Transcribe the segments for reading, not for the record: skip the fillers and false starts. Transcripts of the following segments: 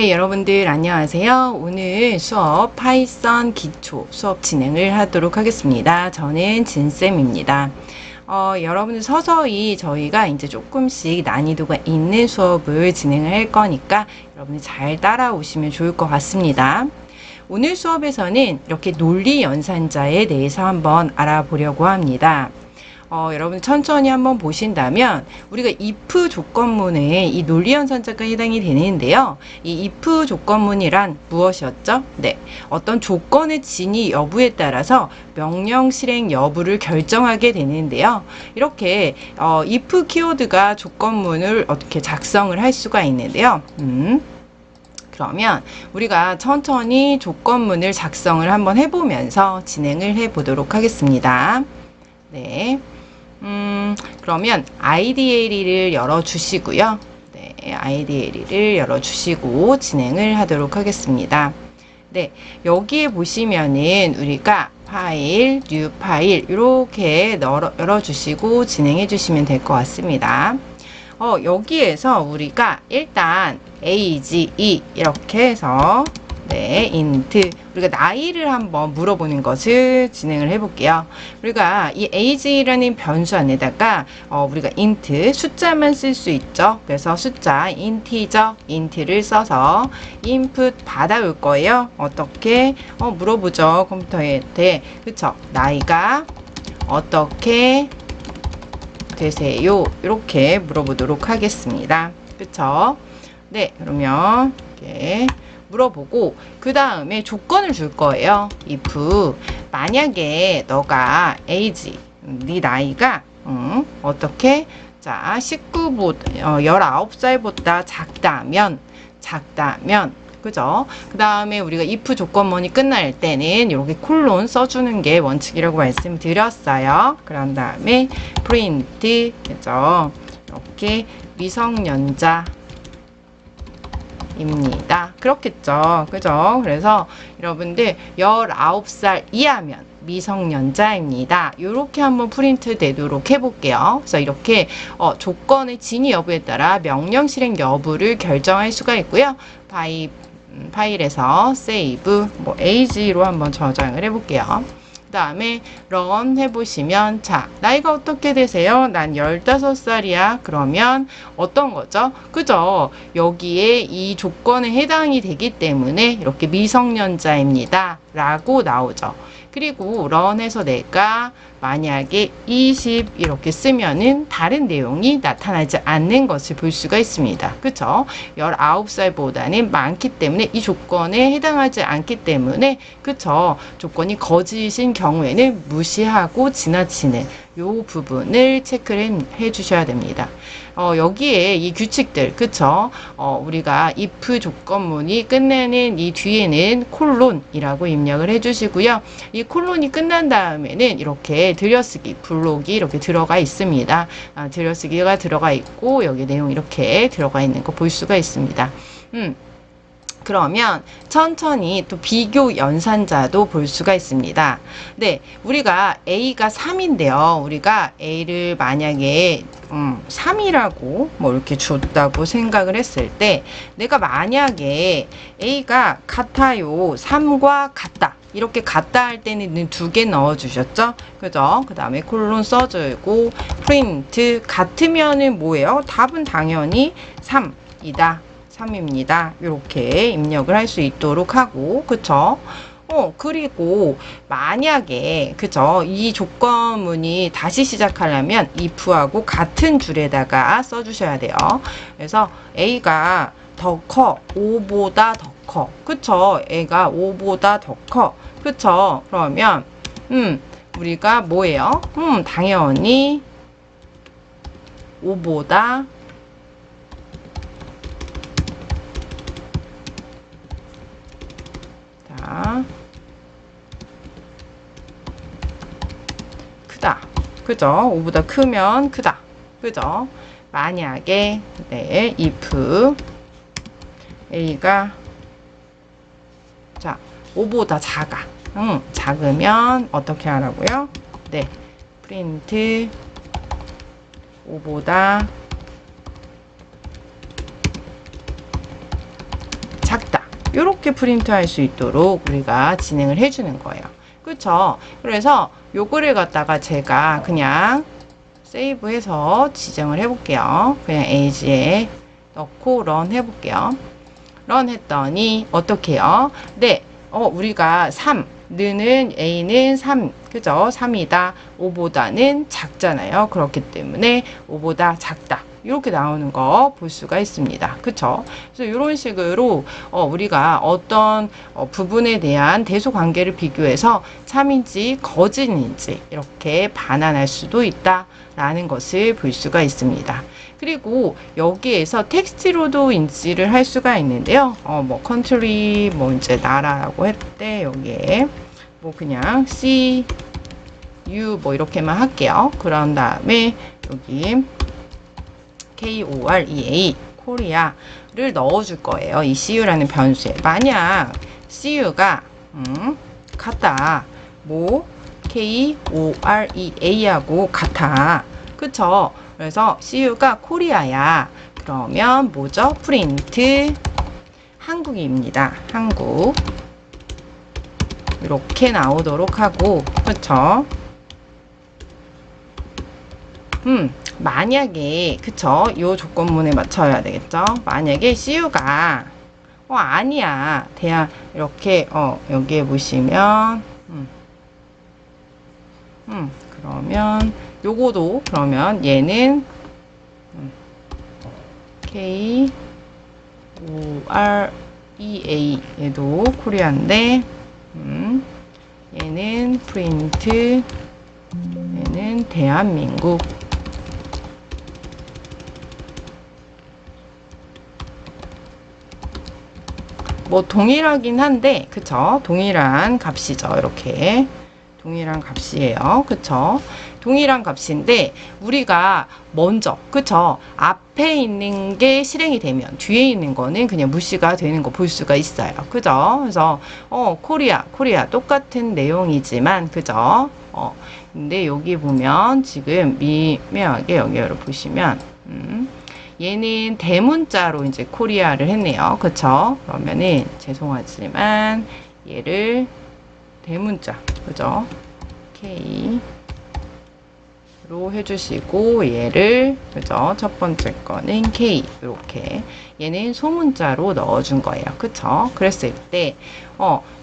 네, 여러분들 안녕하세요. 오늘 수업 파이썬 기초 수업 진행을 하도록 하겠습니다. 저는 진쌤입니다. 여러분들 서서히 저희가 이제 조금씩 난이도가 있는 수업을 진행을 할 거니까 여러분들 잘 따라오시면 좋을 것 같습니다. 오늘 수업에서는 이렇게 논리 연산자에 대해서 한번 알아보려고 합니다. 여러분 천천히 한번 보신다면 우리가 if 조건문에 이 논리연산자가 해당이 되는데요. 이 if 조건문이란 무엇이었죠? 네, 어떤 조건의 진위 여부에 따라서 명령 실행 여부를 결정하게 되는데요. 이렇게 if 키워드가 조건문을 어떻게 작성을 할 수가 있는데요. 그러면 우리가 천천히 조건문을 작성을 한번 해보면서 진행을 해보도록 하겠습니다. 네. 그러면 IDLE를 열어주시고요. 네, IDLE를 열어주시고 진행을 하도록 하겠습니다. 네, 여기에 보시면은 우리가 파일, 뉴 파일 이렇게 열어주시고 진행해 주시면 될 것 같습니다. 여기에서 우리가 일단 age 이렇게 해서 네, int 우리가 나이를 한번 물어보는 것을 진행을 해볼게요. 우리가 이 age라는 변수 안에다가 우리가 int 숫자만 쓸 수 있죠. 그래서 숫자 int를 써서 input 받아올 거예요. 어떻게 물어보죠. 컴퓨터에 그쵸? 나이가 어떻게 되세요? 이렇게 물어보도록 하겠습니다. 그쵸? 네, 그러면 이렇게 물어보고 그 다음에 조건을 줄 거예요. if 만약에 너가 age 네 나이가 어떻게 자 19살보다 작다면 그죠? 그 다음에 우리가 if 조건문이 끝날 때는 이렇게 콜론 써주는 게 원칙이라고 말씀드렸어요. 그런 다음에 print 그죠? 이렇게 미성년자 입니다. 그렇겠죠. 그죠? 그래서 여러분들 19살 이하면 미성년자입니다. 이렇게 한번 프린트 되도록 해볼게요. 그래서 이렇게 조건의 진위 여부에 따라 명령 실행 여부를 결정할 수가 있고요. 파일에서 save age로 한번 저장을 해볼게요. 그 다음에 run 해보시면 자 나이가 어떻게 되세요? 난 15살이야. 그러면 어떤 거죠? 그죠? 여기에 이 조건에 해당이 되기 때문에 이렇게 미성년자입니다. 라고 나오죠. 그리고 run해서 내가 만약에 20 이렇게 쓰면은 다른 내용이 나타나지 않는 것을 볼 수가 있습니다. 그쵸? 19살보다는 많기 때문에 이 조건에 해당하지 않기 때문에 그쵸? 조건이 거짓인 경우에는 무시하고 지나치는 요 부분을 체크를 해 주셔야 됩니다. 여기에 이 규칙들 그쵸? 우리가 if 조건문이 끝내는 이 뒤에는 콜론이라고 입력을 해 주시고요. 이 콜론이 끝난 다음에는 이렇게 들여쓰기 블록이 이렇게 들어가 있습니다. 들여쓰기가 들어가 있고 여기 내용 이렇게 들어가 있는 거 볼 수가 있습니다. 그러면 천천히 또 비교 연산자도 볼 수가 있습니다. 네, 우리가 A가 3인데요. 우리가 A를 만약에 3이라고 뭐 이렇게 줬다고 생각을 했을 때 내가 만약에 A가 같아요. 3과 같다. 이렇게 같다 할 때는 두 개 넣어 주셨죠? 그죠? 그 다음에 콜론 써주고 프린트 같으면은 뭐예요? 답은 당연히 3이다. 3입니다. 이렇게 입력을 할 수 있도록 하고 그쵸? 그리고 만약에 그죠? 이 조건문이 다시 시작하려면 if하고 같은 줄에다가 써주셔야 돼요. 그래서 A가 더 커, 5보다 더 커. 그쵸? A가 5보다 더 커. 그쵸? 그러면 우리가 뭐예요? 당연히 5보다 크다. 그죠? 5보다 크면 크다. 그죠? 만약에 네, if A가 자 5보다 작아. 작으면 어떻게 하라고요? 네, 프린트 5보다 작다. 이렇게 프린트할 수 있도록 우리가 진행을 해주는 거예요. 그쵸? 그래서 요거를 갖다가 제가 그냥 세이브해서 지정을 해볼게요. 그냥 에이지에 넣고 런 해볼게요. 런 했더니 어떻게 해요? 네, 우리가 3, 느는 A는 3, 그죠? 3이다. 5보다는 작잖아요. 그렇기 때문에 5보다 작다. 이렇게 나오는 거 볼 수가 있습니다. 그쵸? 그래서 이런 식으로 우리가 어떤 부분에 대한 대소 관계를 비교해서 참인지 거짓인지 이렇게 반환할 수도 있다라는 것을 볼 수가 있습니다. 그리고 여기에서 텍스트로도 인지를 할 수가 있는데요. 뭐 country 뭐 이제 나라라고 할 때 여기에 뭐 그냥 C, U 뭐 이렇게만 할게요. 그런 다음에 여기 KOREA 코리아를 넣어줄 거예요. 이 CU라는 변수에. 만약 CU가 같다. 뭐 KOREA하고 같아. 그쵸? 그래서 CU가 코리아야. 그러면 뭐죠? 프린트 한국입니다. 한국. 이렇게 나오도록 하고, 그쵸? 만약에, 그쵸? 요 조건문에 맞춰야 되겠죠? 만약에 CU가, 아니야. 이렇게, 여기에 보시면, 그러면, 요거도, 그러면 얘는, KOREA, 얘도 코리아인데, 얘는 프린트, 얘는 대한민국. 뭐 동일하긴 한데, 그쵸? 동일한 값이죠. 이렇게 동일한 값이에요. 그쵸? 동일한 값인데 우리가 먼저, 그쵸? 앞에 있는 게 실행이 되면 뒤에 있는 거는 그냥 무시가 되는 거 볼 수가 있어요. 그죠? 그래서 코리아 똑같은 내용이지만, 그죠? 근데 여기 보면 지금 미묘하게 여기를 보시면 얘는 대문자로 이제 코리아를 했네요. 그쵸? 그러면은 죄송하지만 얘를 대문자, 그죠? K로 해주시고 얘를, 그죠? 첫 번째 거는 K, 이렇게 얘는 소문자로 넣어준 거예요. 그쵸? 그랬을 때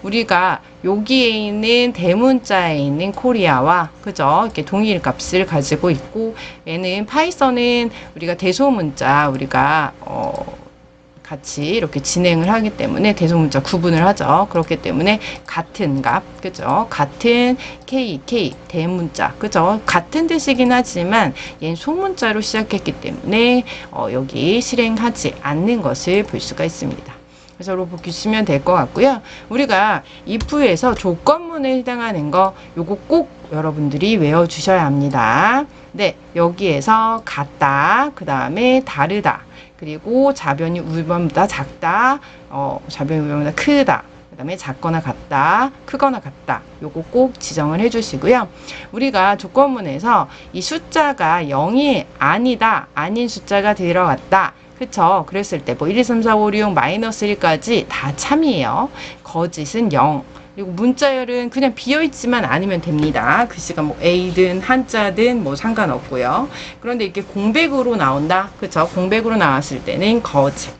우리가 여기에 있는 대문자에 있는 코리아와, 그죠? 이렇게 동일 값을 가지고 있고, 얘는 파이썬은 우리가 대소문자 우리가 같이 이렇게 진행을 하기 때문에 대소문자 구분을 하죠. 그렇기 때문에 같은 값, 그죠? 같은 K 대문자, 그죠? 같은 뜻이긴 하지만 얘는 소문자로 시작했기 때문에 여기 실행하지 않는 것을 볼 수가 있습니다. 그래서 이렇게 보시면 될 것 같고요. 우리가 if에서 조건문에 해당하는 거 요거 꼭 여러분들이 외워주셔야 합니다. 네, 여기에서 같다, 그 다음에 다르다, 그리고 좌변이 우변보다 작다, 좌변이 우변보다 크다, 그 다음에 작거나 같다, 크거나 같다. 요거 꼭 지정을 해주시고요. 우리가 조건문에서 이 숫자가 0이 아니다, 아닌 숫자가 들어갔다, 그쵸? 그랬을 때 뭐 1, 2, 3, 4, 5, 6, 6, 마이너스 1까지 다 참이에요. 거짓은 0. 그리고 문자열은 그냥 비어있지만 않으면 됩니다. 글씨가 뭐 A든 한자든 뭐 상관없고요. 그런데 이렇게 공백으로 나온다. 그쵸? 공백으로 나왔을 때는 거짓.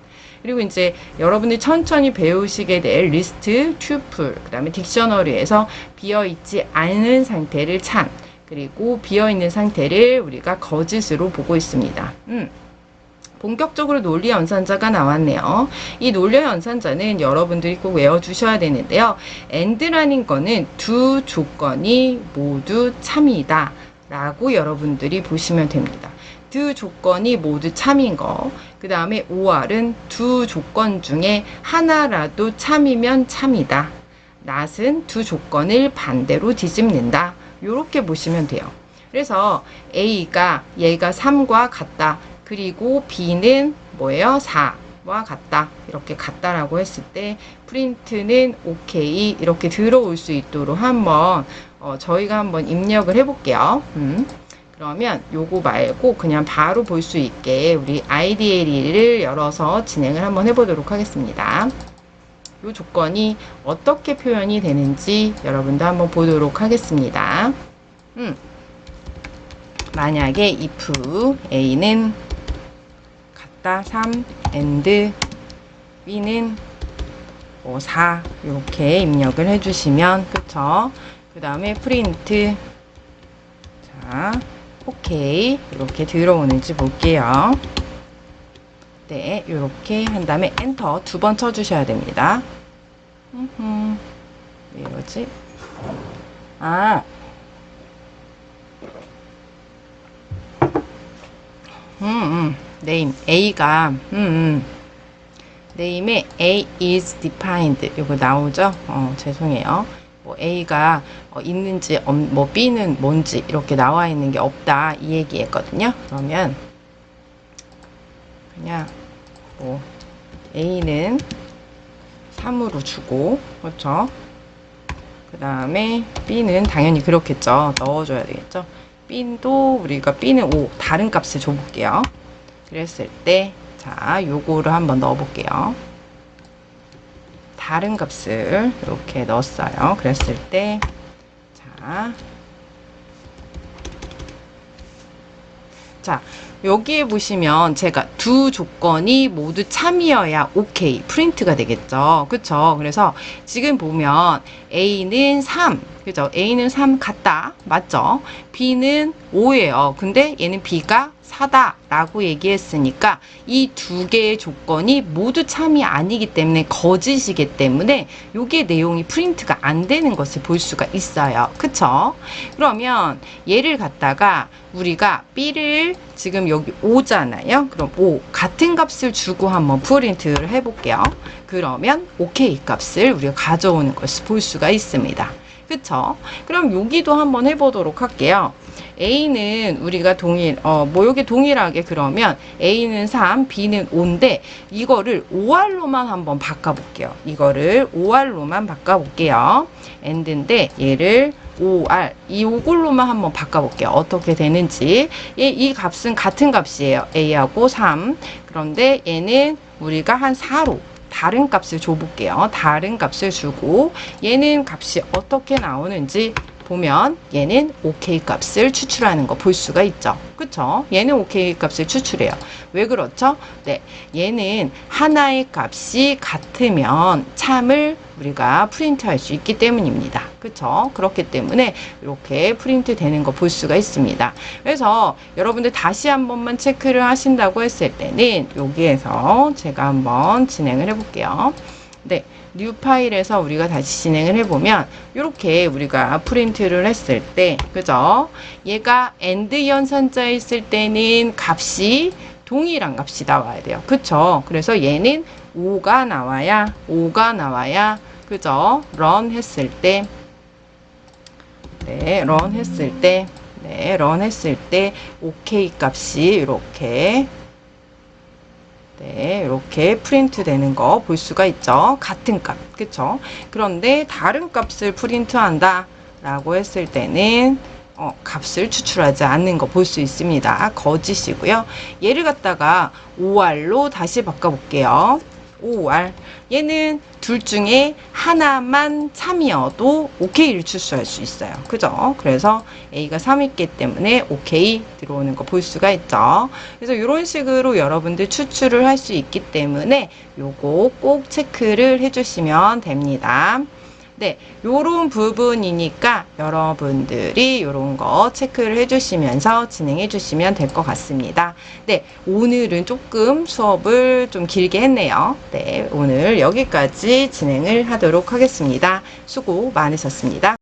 그리고 이제 여러분들이 천천히 배우시게 될 리스트, 튜플, 그 다음에 딕셔너리에서 비어있지 않은 상태를 참, 그리고 비어있는 상태를 우리가 거짓으로 보고 있습니다. 본격적으로 논리 연산자가 나왔네요. 이 논리 연산자는 여러분들이 꼭 외워주셔야 되는데요. and라는 거는 두 조건이 모두 참이다 라고 여러분들이 보시면 됩니다. 두 조건이 모두 참인 거, 그 다음에 or은 두 조건 중에 하나라도 참이면 참이다. not은 두 조건을 반대로 뒤집는다. 이렇게 보시면 돼요. 그래서 A가 얘가 3과 같다. 그리고 B는 뭐예요? 4와 같다. 이렇게 같다라고 했을 때 프린트는 오케이 이렇게 들어올 수 있도록 한번 저희가 한번 입력을 해볼게요. 그러면 요거 말고 그냥 바로 볼 수 있게 우리 IDLE를 열어서 진행을 한번 해보도록 하겠습니다. 이 조건이 어떻게 표현이 되는지 여러분도 한번 보도록 하겠습니다. 만약에 if A는 같다 3 and B는 4 이렇게 입력을 해주시면 그쵸? 그 다음에 프린트 자 오케이 이렇게 들어오는지 볼게요. 네 이렇게 한 다음에 엔터 2번 쳐주셔야 됩니다. 왜 이러지? 네임 A가 네임에 A is defined 이거 나오죠? 죄송해요. 뭐 A가 있는지 뭐 B는 뭔지 이렇게 나와 있는 게 없다 이 얘기했거든요. 그러면 그냥 뭐 A는 3으로 주고 그렇죠? 그 다음에 B는 당연히 그렇겠죠. 넣어줘야 되겠죠. B도 우리가 B는 5 다른 값을 줘볼게요. 그랬을 때 자 요거를 한번 넣어 볼게요. 다른 값을 이렇게 넣었어요. 그랬을 때 자 여기에 보시면 제가 두 조건이 모두 참이어야 오케이 프린트가 되겠죠. 그쵸? 그래서 지금 보면 A는 3 그죠? A는 3 같다 맞죠? B는 5예요. 근데 얘는 B가 4다 라고 얘기했으니까 이 두 개의 조건이 모두 참이 아니기 때문에 거짓이기 때문에 요게 내용이 프린트가 안 되는 것을 볼 수가 있어요. 그쵸? 그러면 얘를 갖다가 우리가 B를 지금 여기 5잖아요. 그럼 5 같은 값을 주고 한번 프린트를 해볼게요. 그러면 오케이 값을 우리가 가져오는 것을 볼 수가 있습니다. 그쵸? 그럼 여기도 한번 해보도록 할게요. A는 우리가 뭐 여기 동일하게 그러면 A는 3, B는 5인데 이거를 OR로만 한번 바꿔볼게요. 이거를 OR로만 바꿔볼게요. AND인데 얘를 OR 이걸로만 한번 바꿔볼게요. 어떻게 되는지. 이 값은 같은 값이에요. A하고 3. 그런데 얘는 우리가 한 4로 다른 값을 줘볼게요. 다른 값을 주고 얘는 값이 어떻게 나오는지 보면 얘는 오케이 값을 추출하는 거 볼 수가 있죠. 그쵸? 얘는 오케이 값을 추출해요. 왜 그렇죠? 네, 얘는 하나의 값이 같으면 참을 우리가 프린트할 수 있기 때문입니다. 그쵸? 그렇기 때문에 이렇게 프린트 되는 거 볼 수가 있습니다. 그래서 여러분들 다시 한 번만 체크를 하신다고 했을 때는 여기에서 제가 한번 진행을 해볼게요. 네. 뉴 파일에서 우리가 다시 진행을 해보면 이렇게 우리가 프린트를 했을 때 그죠? 얘가 AND 연산자에 있을 때는 값이 동일한 값이 나와야 돼요. 그쵸? 그래서 얘는 5가 나와야 그죠? 런 했을 때 런 했을 때 오케이 값이 이렇게 이렇게 프린트 되는 거 볼 수가 있죠. 같은 값, 그쵸? 그런데 다른 값을 프린트 한다 라고 했을 때는 값을 추출하지 않는 거 볼 수 있습니다. 거짓이고요. 얘를 갖다가 OR로 다시 바꿔볼게요. OR 얘는 둘 중에 하나만 참이어도 OK를 추출할 수 있어요. 그죠? 그래서 A가 3있기 때문에 OK 들어오는 거 볼 수가 있죠. 그래서 이런 식으로 여러분들 추출을 할 수 있기 때문에 요거 꼭 체크를 해주시면 됩니다. 네, 요런 부분이니까 여러분들이 요런 거 체크를 해주시면서 진행해 주시면 될 것 같습니다. 네, 오늘은 조금 수업을 좀 길게 했네요. 네, 오늘 여기까지 진행을 하도록 하겠습니다. 수고 많으셨습니다.